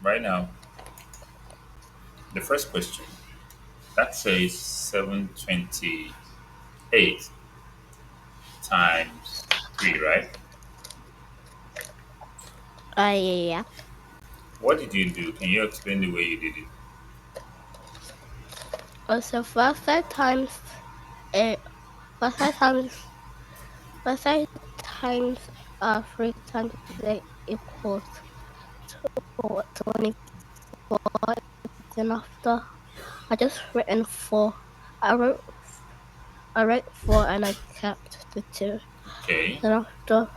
Right now, the first question that says 728 times 3, right? Yeah. What did you do? Can you explain the way you did it? Also, five times eight. Five times five times 3 times 8 equals 24. Then after I just written 4. I wrote I wrote 4 and I kept the 2. Okay. Then after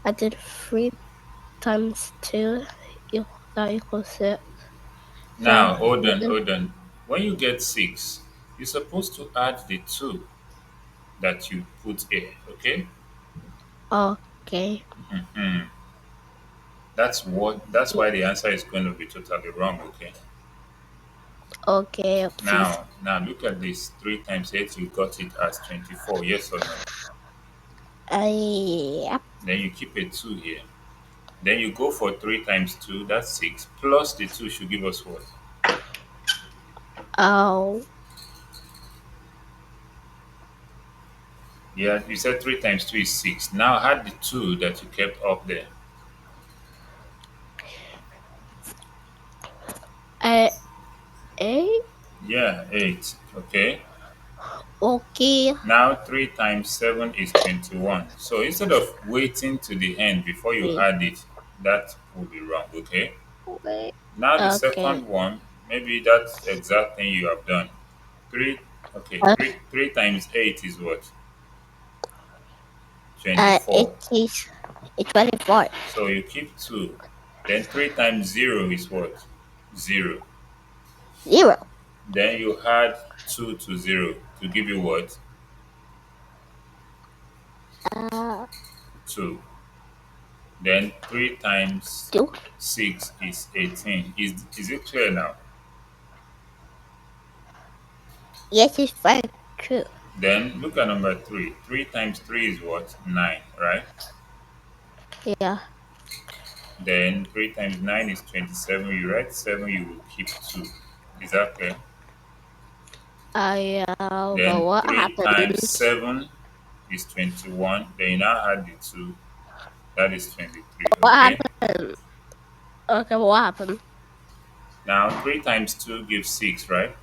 I did 3 times 2 that equals 6. Now, Then hold on, written hold on. When you get 6, you're supposed to add the 2 that you put here, okay? okay. Hmm. That's why the answer is going to be totally wrong, okay? Okay, please. Now look at this. 3 times 8, you got it as 24, yes or no? Yep. Then you keep a 2 here. Then you go for 3 times 2, that's 6, plus the 2 should give us what? Oh, Yeah, you said 3 times 2 is 6. Now add the 2 that you kept up there. 8. Yeah, 8. Okay. Okay. Now 3 times 7 is 21. So instead of waiting to the end before you Wait. add it, that would be wrong, okay? Wait. Now the Okay. second one, maybe that's the exact thing you have done. 3, okay, Uh, 3 times 8 is what? it 24. is 24. So you keep 2. Then 3 times 0 is what? 0. 0. Then you add 2 to 0 to give you what? Uh, 2. Then 3 times 2. 6 is 18. Is it clear now? Yes, it's very true. Then look at number 3. 3 times 3 is what? 9, right? Yeah. Then 3 times 9 is 27. You write 7, you will keep 2. Is that clear? But Then what 3 times happens? 7 is 21. Then you now add the 2. That is 23. What Okay? happened? Okay, but what happened? Now 3 times 2 gives 6, right?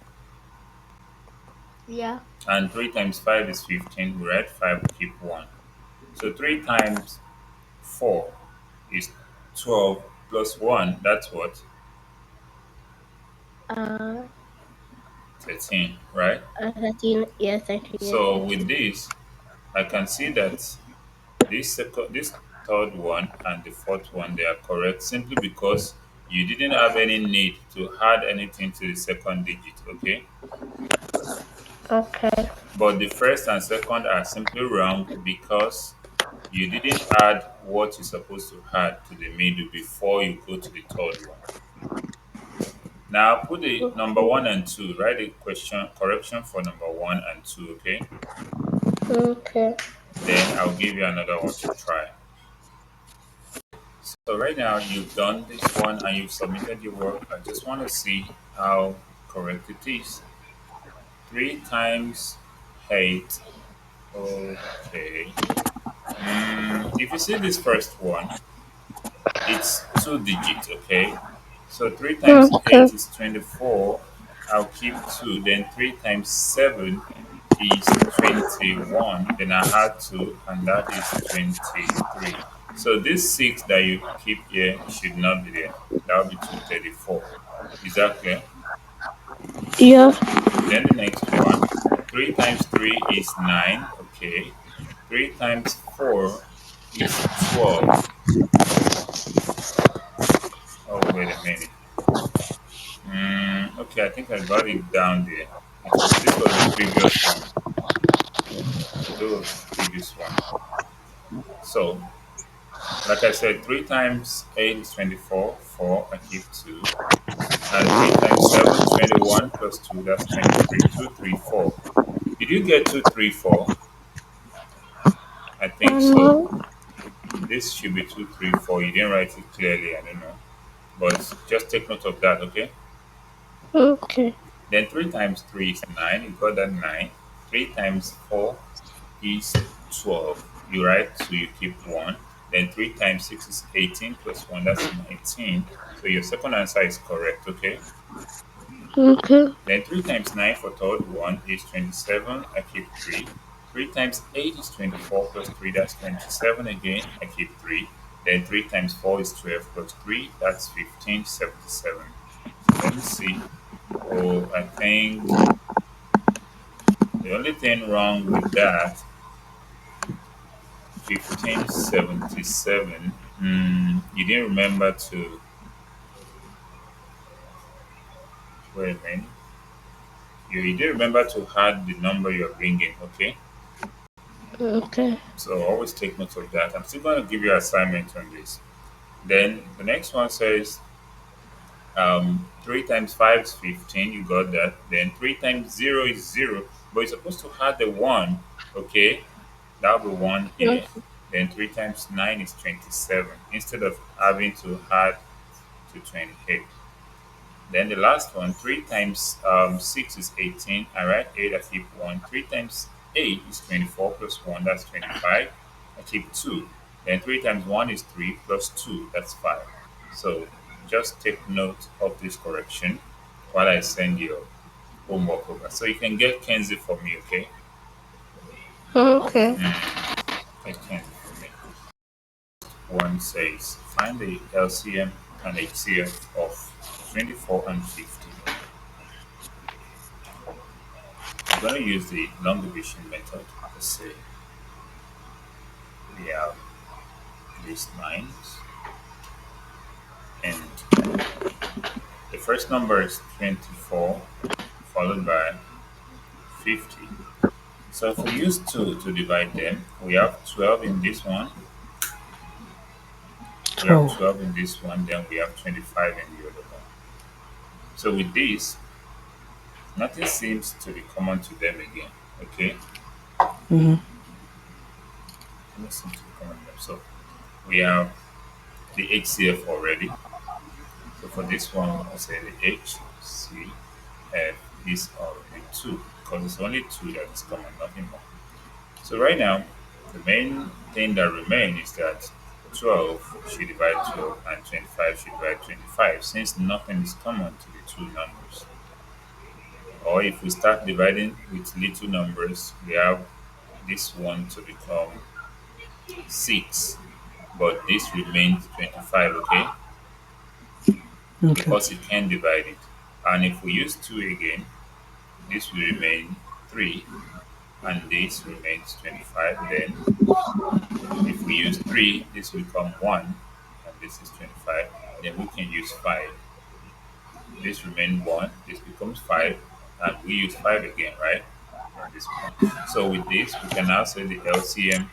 Yeah. And 3 times 5 is 15. We write 5, we keep 1. So 3 times 4 is 12 plus 1. That's what? Uh, 13, right? 13. Yeah, 13. Yeah, So with 13. this, I can see that this third one and the fourth one, they are correct simply because you didn't have any need to add anything to the second digit, okay? Okay. But the first and second are simply wrong because you didn't add what you're supposed to add to the middle before you go to the third one. Now put the number Okay. one and two. Write a question correction for number one and two, okay? Okay. Then I'll give you another one to try. So right now you've done this one and you've submitted your work. I just want to see how correct it is. 3 times 8. Okay. If you see this first one, it's 2 digits, okay? So 3 times Okay. 8 is 24. I'll keep 2. Then 3 times 7 is 21. Then I add 2, and that is 23. So this 6 that you keep here should not be there. That will be 234. Is that clear? Yeah. Then the next one, 3 times 3 is 9. Okay. 3 times 4 is 12. Oh, wait a minute. Okay, I think I got it down there. This was the previous one. This was the previous one. So, like I said, 3 times 8 is 24. 4, I keep 2. And 3 times 7, 21 plus 2, that's 23. 2, 3, 4. Did you get 2, 3, 4? I think so. No. This should be 2, 3, 4. You didn't write it clearly, I don't know. But just take note of that, okay? Okay. Then 3 times 3 is 9. You got that 9. 3 times 4 is 12. You write, so you keep 1. Then 3 times 6 is 18 plus 1, that's 19. So your second answer is correct, okay? Okay. Then 3 times 9 for third one is 27. I keep 3. 3 times 8 is 24 plus 3, that's 27 again. I keep 3. Then 3 times 4 is 12 plus 3, that's 15, 77. So let me see. Oh, I think the only thing wrong with that, 1577, you didn't remember to, wait a minute, you didn't remember to add the number you're bringing, okay? Okay. So always take note of that. I'm still going to give you an assignment on this. Then the next one says 3 times 5 is 15. You got that. Then 3 times 0 is 0. But you're supposed to add the 1. Okay. That'll be 1 here. Then 3 times 9 is 27. Instead of having to add to 28. Then the last one, 3 times 6 is 18. I write 8, I keep 1. 3 times 8 is 24 plus 1, that's 25. I keep 2. Then 3 times 1 is 3 plus 2, that's 5. So just take note of this correction while I send your homework over. So you can get Kenzie for me, okay? Okay. Get Kenzie for me. One says, find the LCM and HCF of 24 and 50. We're going to use the long division method. Let's say we have these lines, and the first number is 24, followed by 50. So if we use 2 to divide them, we have 12 in this one, we have 12. 12 in this one, then we have 25 in the other one. So with this, nothing seems to be common to them again. Okay? Mm-hmm. Nothing seems to be common to them. So we have the HCF already. So for this one, I say the HCF is already 2 because it's only 2 that is common, nothing more. So right now, the main thing that remains is that 12 should divide 12 and 25 should divide 25 since nothing is common to the two numbers. Or if we start dividing with little numbers, we have this one to become 6, but this remains 25, okay? Okay. Because it can divide it. And if we use 2 again, this will remain 3 and this remains 25. Then if we use 3, this will become 1 and this is 25. Then we can use 5. This remains 1, this becomes 5, and we use 5 again, right? From this point. So with this, we can now say the LCM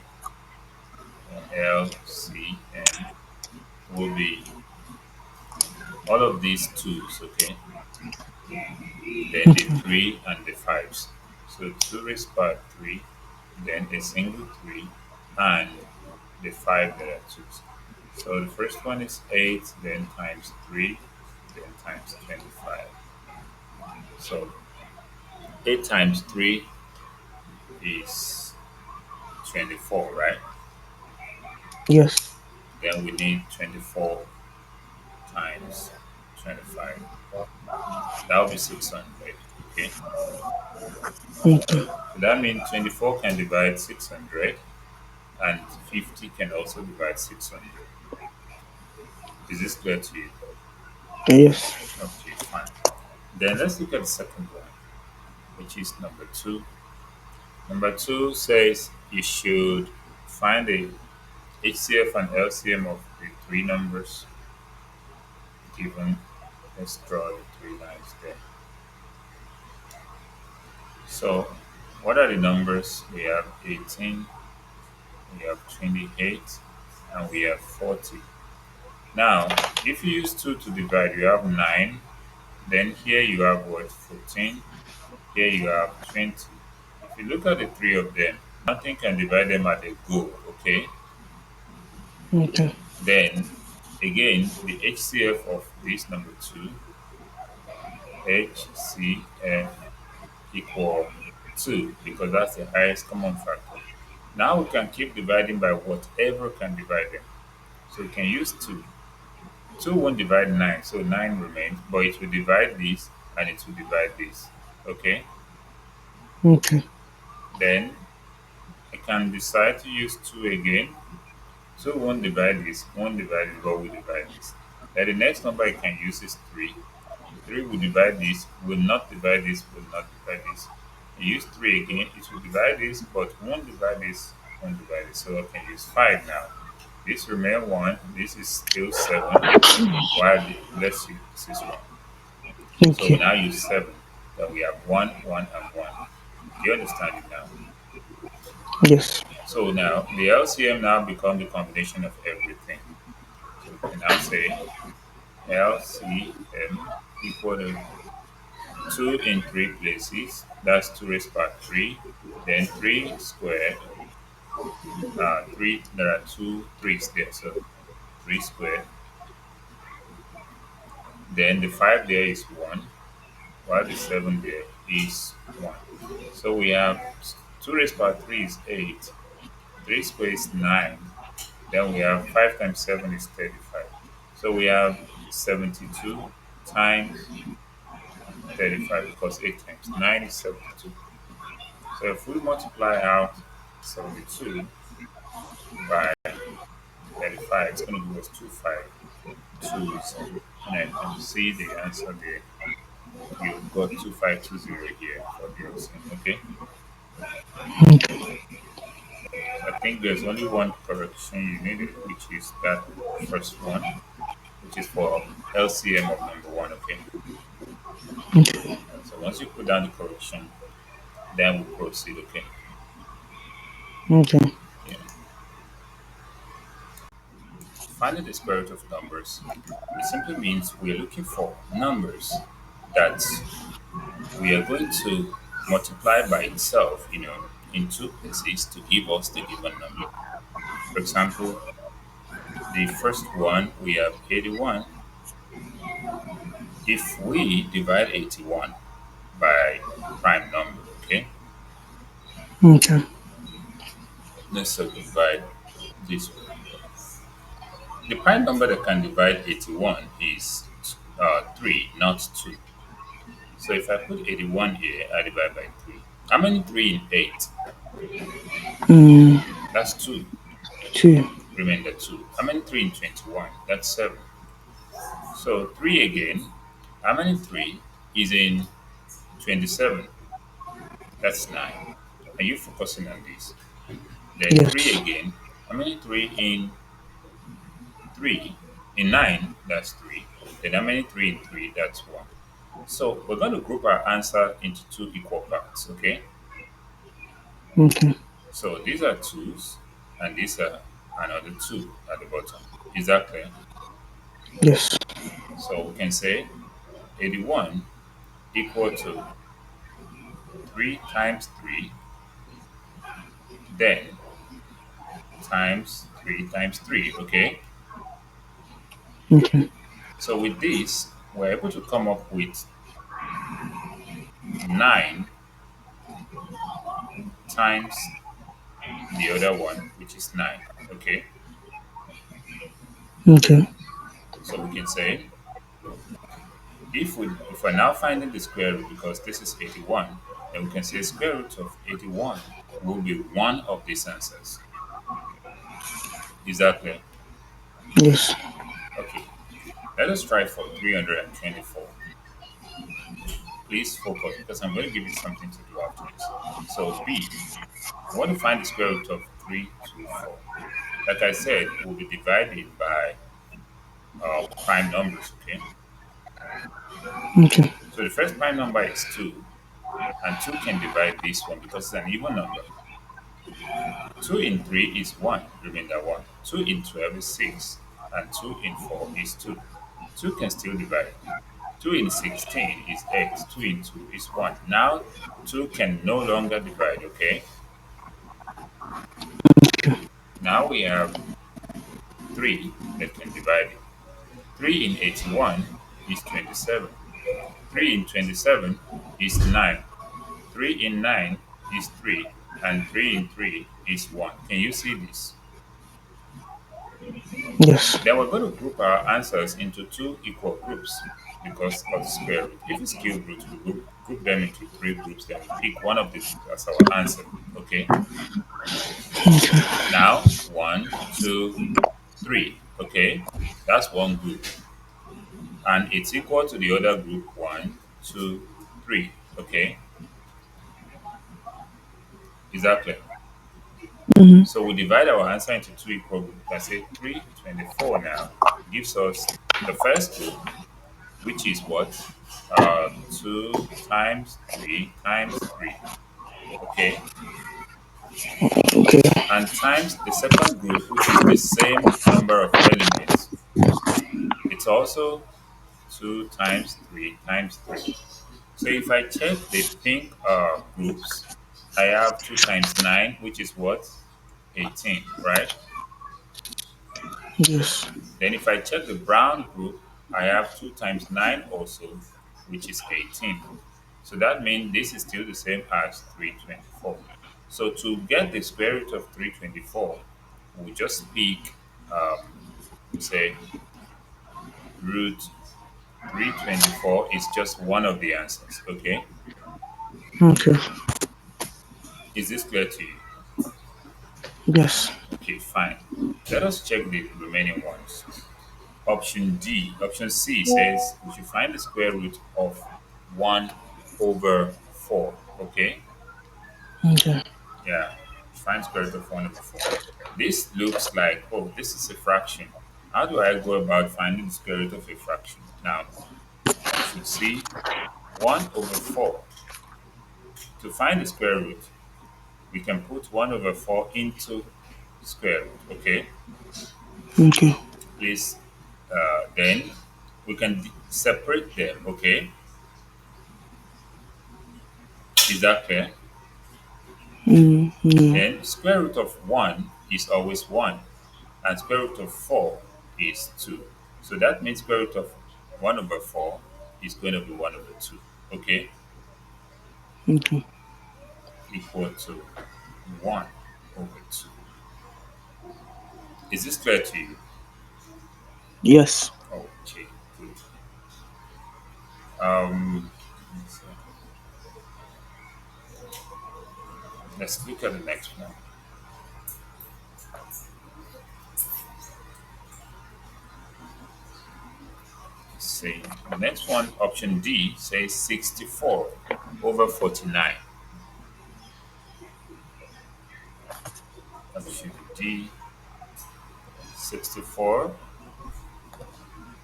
LCM will be all of these 2's, okay? Then the 3 and the 5's. So 2 raised by 3, then a single 3, and the 5 that are 2's. So the first one is 8, then times 3, then times 25. So 8 times 3 is 24, right? Yes. Then we need 24 times 25. That will be 600, okay? Okay. So that means 24 can divide 600 and 50 can also divide 600. Is this clear to you? Yes. Okay, fine. Then let's look at the second one, which is number 2. Number 2 says you should find the HCF and LCM of the three numbers given. Let's draw the three lines there. So, what are the numbers? We have 18, we have 28, and we have 40. Now, if you use 2 to divide, you have 9. Then here you have what? 14. Here you have 20. If you look at the three of them, nothing can divide them at a go, okay? Okay. Then again, the HCF of this number 2, HCF equal 2 because that's the highest common factor. Now we can keep dividing by whatever can divide them. So we can use 2. 2 won't divide 9, so 9 remains, but it will divide this and it will divide this. Okay? Okay. Then I can decide to use 2 again. 2 won't divide this, won't divide this, but will divide this. Then the next number I can use is 3. 3 will divide this, will not divide this, will not divide this. I use 3 again, it will divide this, but won't divide this, won't divide this. So I can use 5 now. This remain 1, this is still 7, while let's see, this is 1. So we Okay. now use 7. Then we have 1, 1, and 1. Do you understand it now? Yes. So now the LCM now become the combination of everything. So we can now say LCM equal to 2 in 3 places. That's 2 raised by 3. Then 3 squared. 3, there are two threes there. So 3 squared. Then the 5 there is 1, while the 7 there is 1. So we have 2 raised by 3 is 8. 3 squared is 9. Then we have 5 times 7 is 35. So we have 72 times 35 because 8 times 9 is 72. So if we multiply out 72 by 35, it's going to give us 2520. And I can see the answer there. You've got 2520 here for the option. Okay. So I think there's only one correction you needed, which is that first one, which is for LCM of number 1. Okay. So once you put down the correction, then we proceed. Okay. Okay. Yeah. Finding the square root of numbers, it simply means we're looking for numbers that we are going to multiply by itself, in two places to give us the given number. For example, the first one we have 81. If we divide 81 by prime number, okay, Okay. let's subdivide this one. The prime number that can divide 81 is 3, not 2. So if I put 81 here, I divide by 3. How many 3 in 8? Mm, That's 2. 2. Remainder 2. How many 3 in 21? That's 7. So 3 again. How many 3 is in 27? That's 9. Are you focusing on this? Then 3 Yes. again. How many 3 in 3? In 9, that's 3. Then how many 3 in 3? That's 1. So we're going to group our answer into two equal parts, okay? Okay. So these are 2's and these are another 2 at the bottom. Is that clear? Yes. So we can say 81 equal to 3 times 3, then times 3 times 3, okay? Okay. So with this, we're able to come up with 9 times the other one, which is 9, okay? Okay. So we can say, if we're now finding the square root, because this is 81, then we can say square root of 81 will be one of these answers. Is that clear? Yes. Okay, let us try for 324. Please focus because I'm going to give you something to do after this. So B, we want to find the square root of 324. Like I said, we'll be divided by prime numbers, okay? Okay. So the first prime number is 2, and 2 can divide this one because it's an even number. 2 in 3 is 1, remainder 1. 2 in 12 is 6, and 2 in 4 is 2. 2 can still divide. 2 in 16 is 8, 2 in 2 is 1. Now 2 can no longer divide, okay? Now we have 3 that can divide it. 3 in 81 is 27. 3 in 27 is 9. 3 in 9 is 3. And 3 in 3 is 1. Can you see this? Yes. Then we're going to group our answers into two equal groups because of the square root. If it's cube root, we group them into three groups, then we pick one of the groups as our answer. Okay? Now, one, two, three. Okay? That's one group. And it's equal to the other group, one, two, three. Okay? Is that clear? So we divide our answer into two equal groups. I say 324 now gives us the first group, which is what? 2 times 3 times 3. Okay. Okay. And times the second group, which is the same number of elements. It's also 2 times 3 times 3. So if I check the pink groups, I have 2 times 9, which is what? 18, right? Yes. Then if I check the brown group, I have 2 times 9 also, which is 18. So that means this is still the same as 324. So to get the square root of 324, we just pick, we say root 324 is just one of the answers. Okay, Okay. is this clear to you? Yes. Okay, fine. Let us check the remaining ones. Option D, option C says we should find the square root of 1 over 4. Okay, Okay. yeah, find square root of 1 over 4. This looks like, oh, this is a fraction. How do I go about finding the square root of a fraction? Now, you should see 1 over 4. To find the square root, we can put 1 over 4 into the square root, okay? Okay. Please, then we can separate them, okay? Is that clear? No. Then square root of 1 is always 1, and square root of 4 is 2. So that means square root of 1 over 4 is going to be 1 over 2, okay? Okay. Equal to 1 over 2. Is this clear to you? Yes. Okay, good. Um, let's look at the next one. See, the next one, option D, says 64 over 49. Option D, 64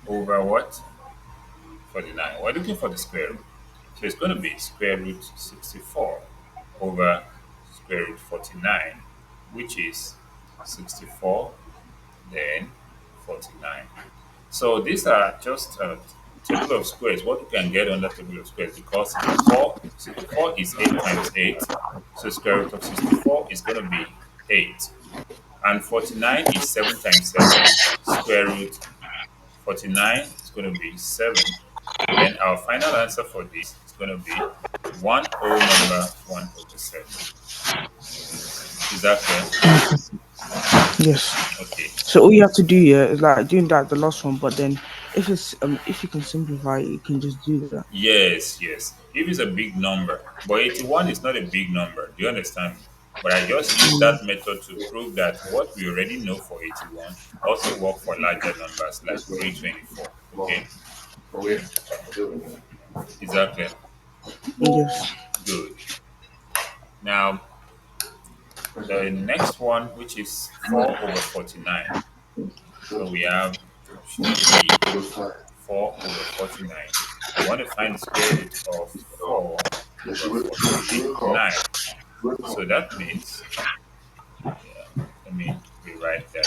over what? 49. We're looking for the square root. So it's going to be square root 64 over square root 49, which is 64, then 49. So these are just a table of squares, what you can get on the table of squares, because 64 is 8 times 8. So square root of 64 is going to be 8. And 49 is 7 times 7. Square root 49 is going to be 7. Then our final answer for this is going to be 1 whole number 1 over 7. Is that clear? Yes. Okay. So all you have to do, yeah, is like doing that the last one, but then if you can simplify it, you can just do that. Yes, yes. If it's a big number, but 81 is not a big number. Do you understand me? But I just use that method to prove that what we already know for 81 also work for larger numbers like 324. Okay? Is that clear? Yes. Good. Now, the next one, which is 4 over 49. So we have option B, 4 over 49. We want to find the square root of 4 over 49. So that means, let me rewrite that.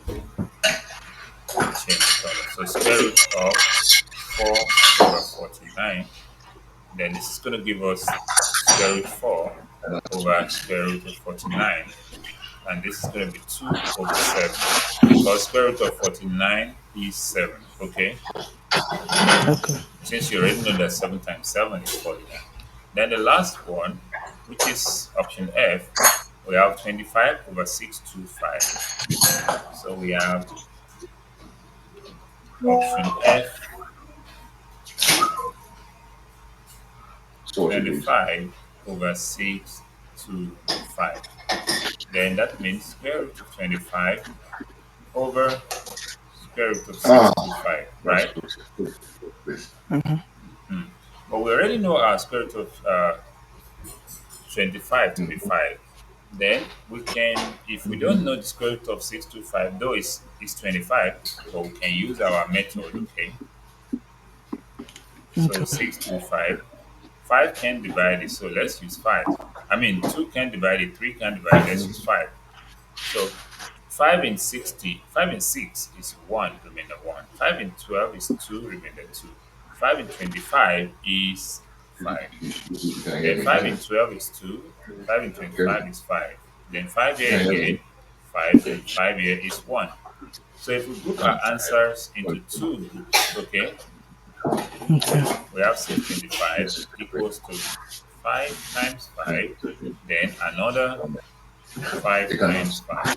Let me change the color. So square root of 4 over 49. Then this is going to give us square root 4 over square root of 49. and this is going to be 2 over 7 because square root of 49 is 7. Okay, Okay. since you already know that 7 times 7 is 49. Then the last one, which is option F, we have 25 over 625. So we have option F, So what it is? 25 over 625. Then that means square root of 25 over square root of Ah, 625, that's right? close. This. Hmm. But we already know our square root of 25 to be Mm-hmm. 5. Then we can, if we don't know the square root of 625, though it's 25, but we can use our method, okay? So Okay. 625, 5 can divide it, so let's use 5. I mean, 2 can divide it, 3 can divide it, let's use 5. So 5 in 60, 5 in 6 is 1, remainder 1. 5 in 12 is 2, remainder 2. 5 in 25 is 5. Can I Then hear me? 5 in 12 is 2. 5 in Okay. 25 is 5. Then 5 Can here I hear me? again, 5. Then 5 here is 1. So if we group our answers into One. two groups, okay, Okay. we have 625 Yes. equals to 5 times 5, then another 5 They cannot times 5.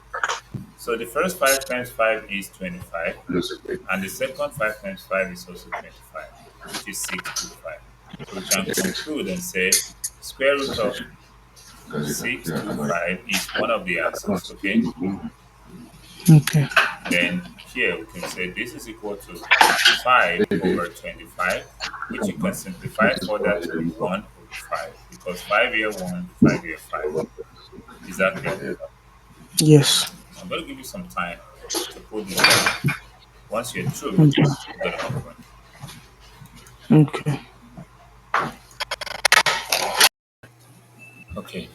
So the first 5 times 5 is 25, lose it. and the second 5 times 5 is also 25, which is 625. So we can Yes. conclude and say square root That's it. of Because you can. Yeah, I'm like, 625 is one of the answers, what's okay? Okay. Then here we can say this is equal to 5 baby? over 25, which you Come can on. simplify This is further what to it be is. 1 over 5 because 5 here 1, 5 here 5. Is that clear? Yeah. Yes. I'm going to give you some time to put this down. Once you're through, Okay. we're going to move on. Okay. Okay,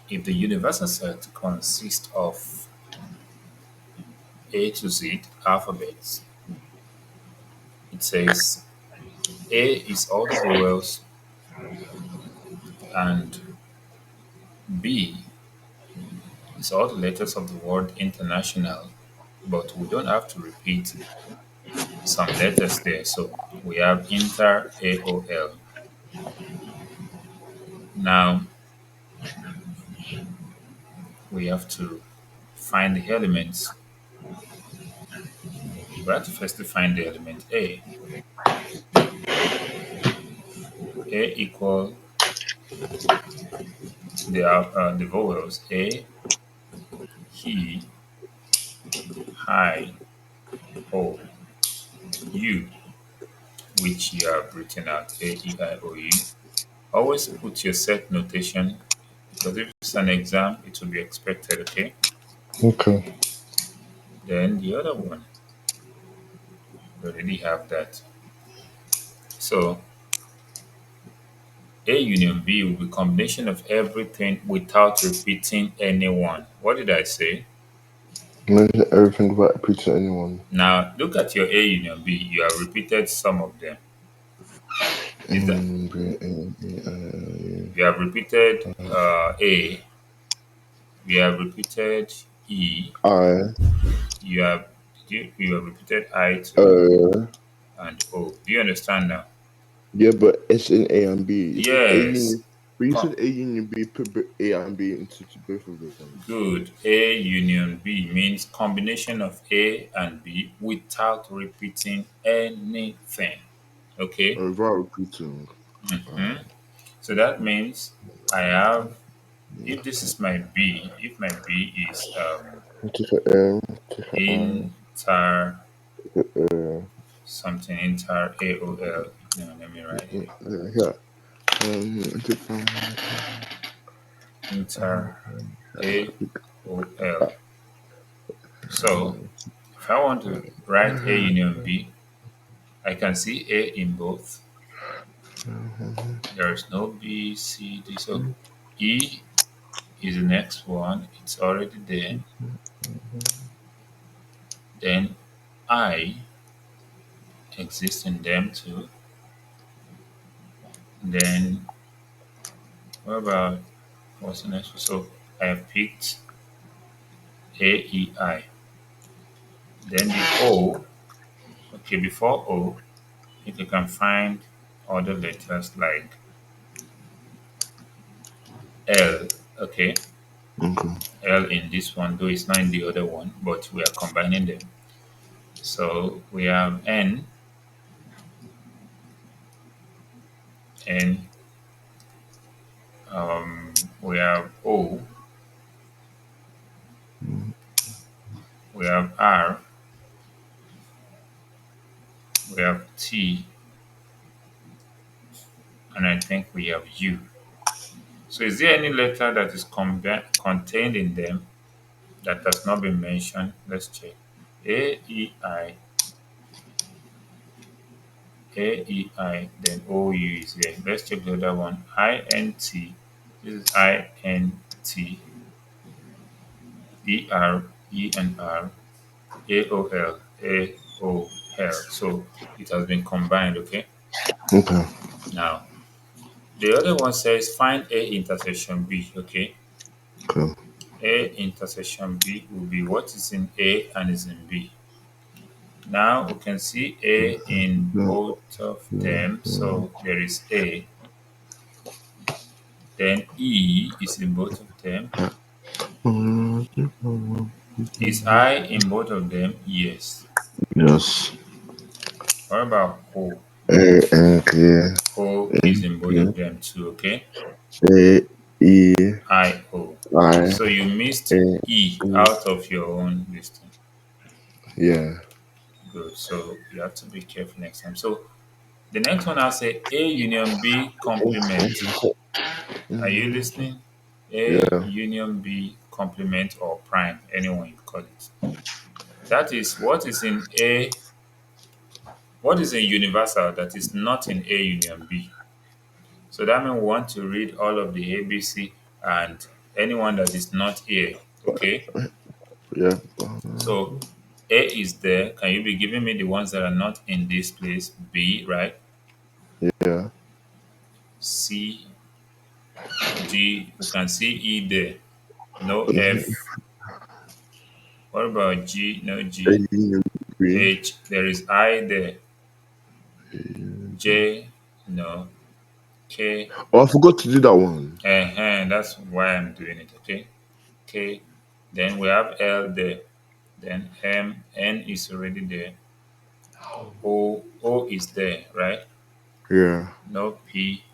if the universal set consists of A to Z alphabets, it says A is all the vowels and B is all the letters of the word international, but we don't have to repeat some letters there. So we have inter AOL. Now we have to find the elements. We have to first find the element A. A equal the vowels A, he, hi, O, U, which you have written out AEIOU. Always put your set notation because if it's an exam, it will be expected, okay? Okay. Then the other one, we already have that. So A union B will be combination of everything without repeating anyone. What did I say? Imagine everything without repeating anyone. Now look at your A union B. You have repeated some of them. Is that you have repeated A, you have repeated E, I, you have you have repeated I too uh, and O. Do you understand now? yeah, but it's in A and B. You said A Yes. union. But you Co- said A union B, put A and B into both of them. Good. A union B means combination of A and B without repeating anything. Okay. Without repeating. Hmm. So that means I have, if this Okay. is my B, if my B is Take a M, take a I, inter take a something inter AOL. No, let me write it. yeah. Take Inter AOL. So if I want to write A union B, I can see A in both. There is no B, C, D. So E is the next one. It's already there. Then I exists in them too. Then what about what's the next one? So I have picked. A, E, I. Then the O, okay, before O, if you can find other letters like L, okay, Okay. L in this one, though it's not in the other one, but we are combining them. So we have N, N, we have O, we have R, we have T, and I think we have U. So is there any letter that is contained in them that has not been mentioned? Let's check. A, E, I, A, E, I, then O, U is here. Let's check the other one. I, N, T. This is I, N, T, E, R, E, and R, A, O, L, A, O, L. So it has been combined, okay? Okay. Now, the other one says find A intersection B, okay? Okay. A intersection B will be what is in A and is in B. Now we can see A in Yeah. both of them, so there is A. Then E is in both of them. Is I in both of them? Yes. Yes. What about O? A N K O A is in both K of them too, okay? A E I, O. I So you missed A E E. out of your own listing. Yeah. Good. So you have to be careful next time. So the next one I'll say A union B complement. Are you listening? A Yeah. union B complement or prime, anyone you call it. That is what is in A, what is in universal that is not in A union B. So that means we want to read all of the ABC and anyone that is not here. Okay. Yeah. So A is there. Can you be giving me the ones that are not in this place? B, right? Yeah. C, D. We can see E there. No Mhm. F. What about G? No A G. Union B. H. There is I there. J. No. K. Oh, I forgot to do that one. That's why I'm doing it. Okay. K. Then we have L there. Then M. N is already there. O. O is there, right? Yeah. No P.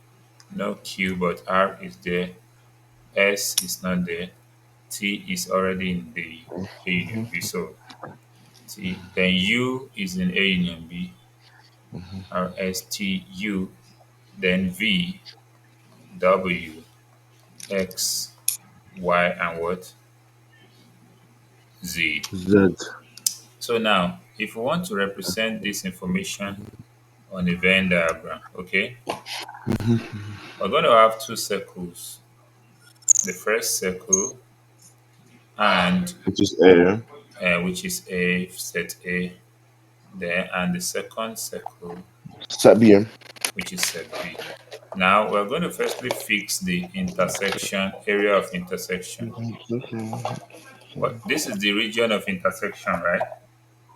No Q, but R is there. S is not there. T is already in the A union B. So T. Then U is in A union B. R S T U. Then V, W, X, Y, and what? Z. Z. So now, if we want to represent this information on a Venn diagram, okay, we're going to have two circles. The first circle, and Which is A. which is A, set A there, and the second circle, Set B. which is set B. Now, we're going to firstly fix the intersection, area of intersection. What this is the region of intersection, right?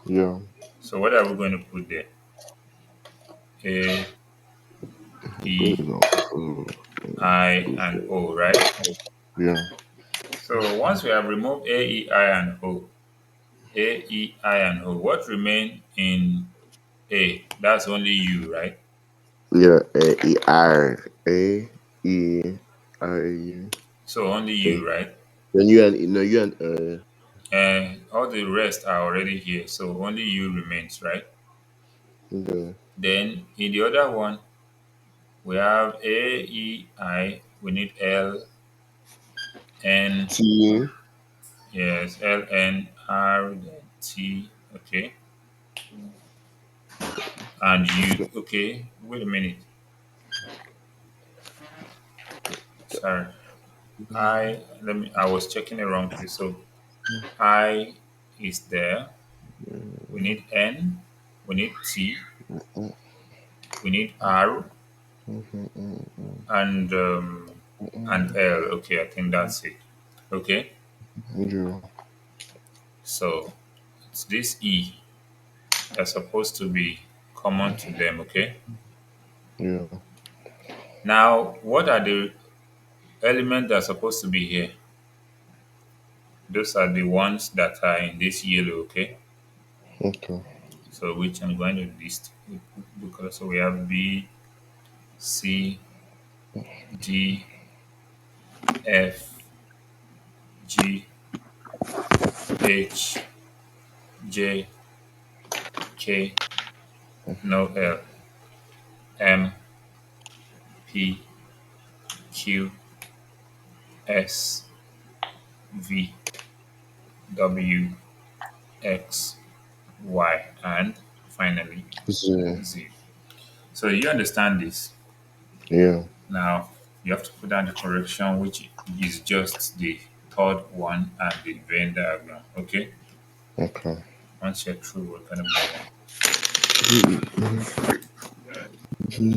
Yeah. So what are we going to put there? A, Good E, enough. I, and O, right? Yeah. So once we have removed A, E, I, and O, A, E, I, and O, what remain in A? That's only U, right? Yeah. A E R A E I So only A. U, right? Then you and no you and And all the rest are already here, so only U remains, right? yeah. Then in the other one, we have A, E, I, we need L, N, T. yes, L, N, R, then T, okay, and U, okay, wait a minute, sorry. I was checking the wrong place. So I is there. We need N, we need T, we need R, and L. Okay, I think that's it. Okay. Yeah. So it's this E that's supposed to be common to them, okay? Yeah. Now, what are the elements that are supposed to be here? Those are the ones that are in this yellow, okay? Okay. So which I'm going to list because so we have B, C, D, F, G, H, J, K, no L, M, P, Q, S, V, W, X, Y, and finally Z. Z. So you understand this. Yeah. Now you have to put down the correction, which is just the third one and the Venn diagram. Okay. Okay. Once you're through, we're gonna move on. Okay.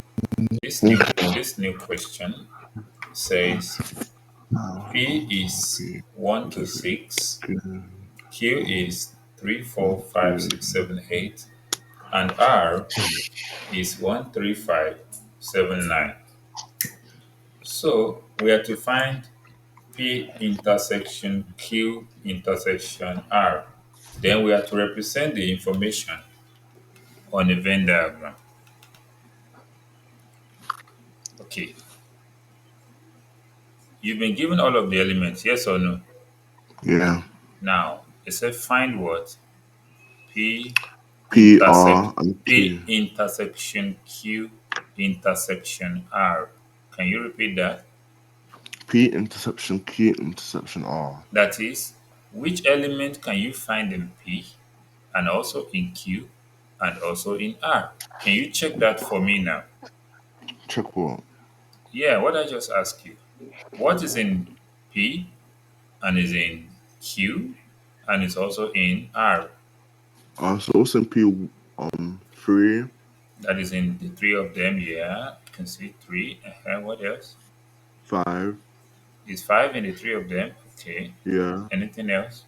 This new question says P is P. 1 to 6, Q is 3, 4, 5, 6, 7, 8, and R is 1, 3, 5, 7, 9. So we have to find P intersection Q intersection R. Then we have to represent the information on a Venn diagram. Okay, you've been given all of the elements, yes or no? Yeah. Now, it said find what? P P intersect R and P Q. intersection Q intersection R. Can you repeat that? P intersection Q intersection R. That is, which element can you find in P and also in Q and also in R? Can you check that for me now? Check what? Yeah, what I just asked you. What is in P and is in Q and is also in R? So also in P 3, That is in the three of them, yeah. You can see three. What else? 5. Is five in the three of them? Okay. Yeah. Anything else?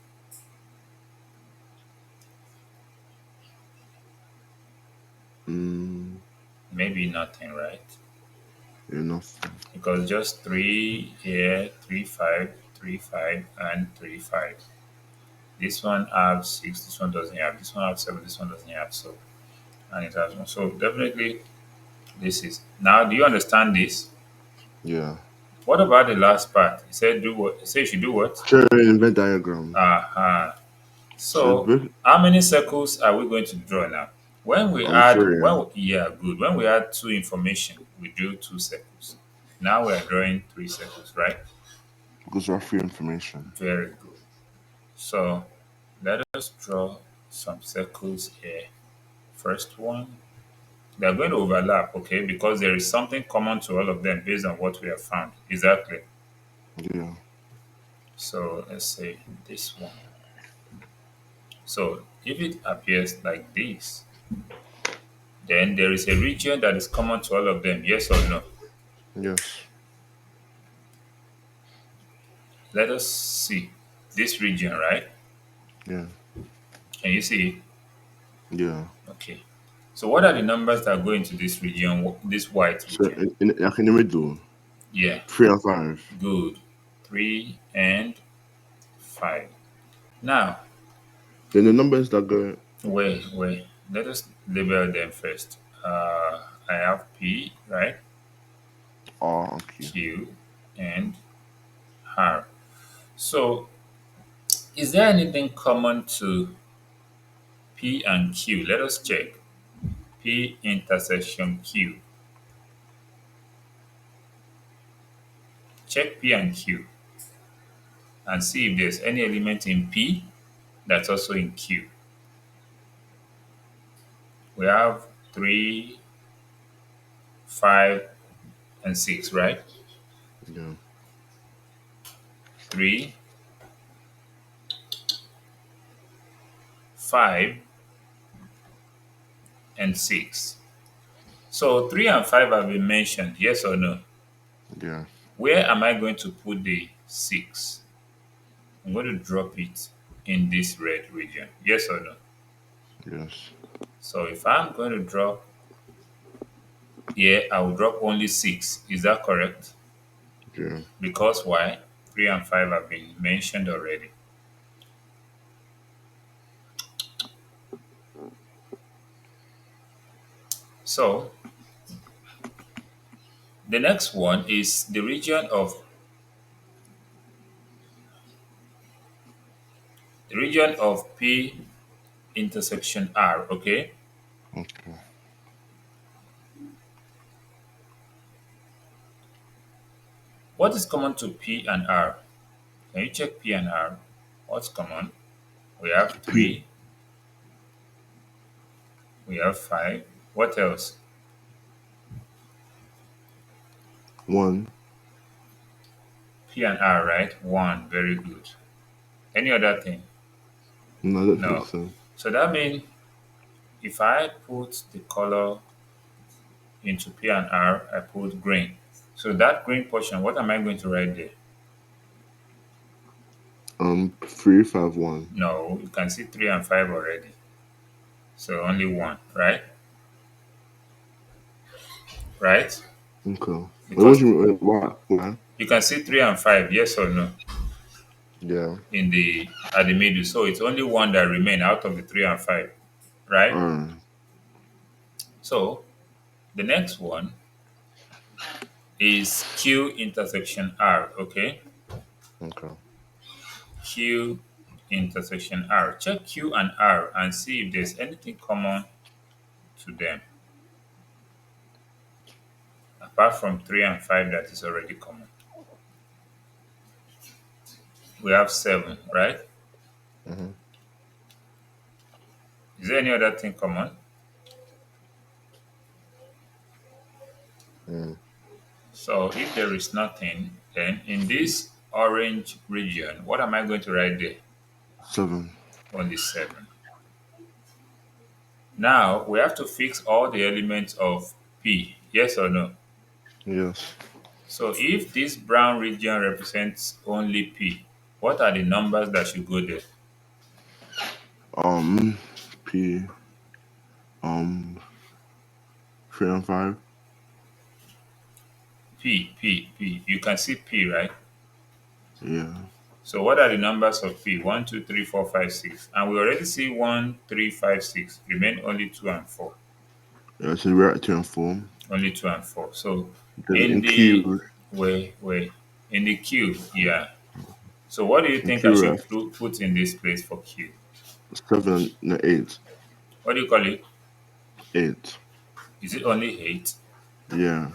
Mm, Maybe nothing, right? enough. Because just three here, 3, 5, 3, 5, and 3, 5. This one have six, this one doesn't have, this one have seven, this one doesn't have, so and it has one. So definitely this is now do you understand this? Yeah. What about the last part? He said do what he said you should do what? Sharing Venn diagram. Uh-huh. So So both how many circles are we going to draw now? When we add 3, when we, yeah, good. When we add two information, we drew two circles. Now we are drawing three circles, right? because there are 3 information. Very good. So let us draw some circles here. First one, they're going to overlap, okay, because there is something common to all of them based on what we have found. Exactly. Yeah. So let's say this one. So if it appears like this, then there is a region that is common to all of them, yes or no? Yes. Let us see this region, right? Yeah. Can you see it? Yeah. Okay. So what are the numbers that go into this region, this white So region? like in the middle, Yeah, 3 and 5. good. 3 and 5. Now, Then the numbers that go wait. Let us label them first. I have P, right? R and Q. Q and R. So, is there anything common to P and Q? Let us check. P intersection Q. Check P and Q and see if there's any element in P that's also in Q. We have 3, 5, and 6, right? Yeah. 3, 5, and 6. So 3 and 5 have been mentioned, yes or no? Yeah. Where am I going to put the 6? I'm going to drop it in this red region? Yes or no? Yes. So if I'm going to drop here, I will drop only 6. Is that correct? Yeah. Because why? 3 and 5 have been mentioned already. So the next one is the region of P intersection R, okay? Okay. What is common to P and R? Can you check P and R? What's common? We have P 3, we have 5. What else? 1. P and R, right? 1, very good. Any other thing? No, I don't think No. so. So that means if I put the color into P and R, I put green. So that green portion, what am I going to write there? 351. No, you can see 3 and 5 already. So only 1, right? Right? Okay. Wait, what Because do you mean? Why? Why? you can see 3 and 5, yes or no, Yeah. in the at the middle. So it's only 1 that remain out of the 3 and 5, right? Alright. So the next one is Q intersection R, okay? Okay. Q intersection R. Check Q and R and see if there's anything common to them apart from 3 and 5 that is already common. We have 7, right? Mm-hmm. Is there any other thing common? Mm. So if there is nothing, then in this orange region, what am I going to write there? 7. Only 7. Now we have to fix all the elements of P, yes or no? Yes. So if this brown region represents only P, what are the numbers that should go there? Um. P. Um. 3 and 5. P, P, P. You can see P, right? Yeah. So what are the numbers of P? 1, 2, 3, 4, 5, 6. And we already see 1, 3, 5, 6. Remain only 2 and 4. Yeah. So we're at 2 and 4. Only 2 and 4. So Then in in the Q. wait. In the Q, yeah. So what do you In think I Q, we're should at put in this place for Q? 7. No, 8. What do you call it? 8. Is it only 8? Yeah.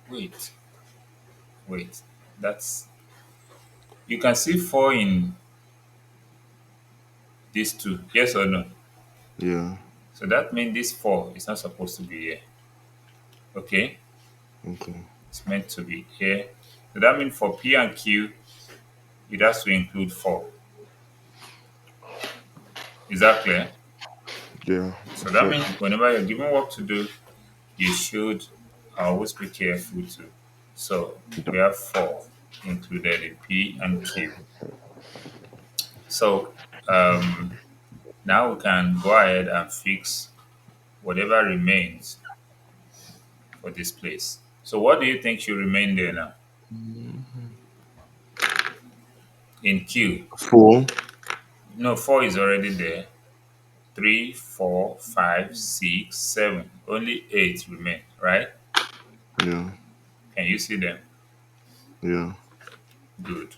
Wait, wait. That's you can see 4 in these two. Yes or no? Yeah. So that means this 4 is not supposed to be here. Okay? Okay. It's meant to be here. So that means for P and Q, it has to include 4. Is that clear? Yeah. So that So. means whenever you're given work to do, you should always be careful too. So we have 4 included in P and Q. So um, now we can go ahead and fix whatever remains for this place. So what do you think should remain there now? In Q, 4. no, 4 is already there. 3, 4, 5, 6, 7. Only 8 remain, right? Yeah. Can you see them? Yeah. Good.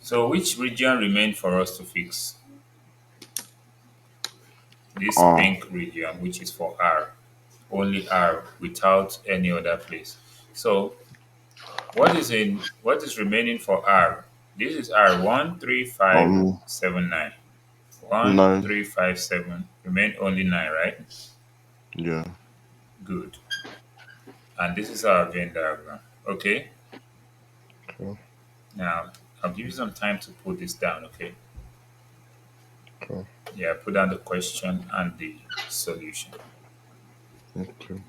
So which region remained for us to fix? This R. pink region, which is for R. Only R without any other place. So what is remaining for R? This is R 1, 3, 5, Um. 7, 9. 1, 9. 3, 5, 7. Remain only 9, right? Yeah. Good. And this is our Venn diagram. Okay? Okay. Now I'll give you some time to put this down, okay? Okay. Yeah, put down the question and the solution. Okay.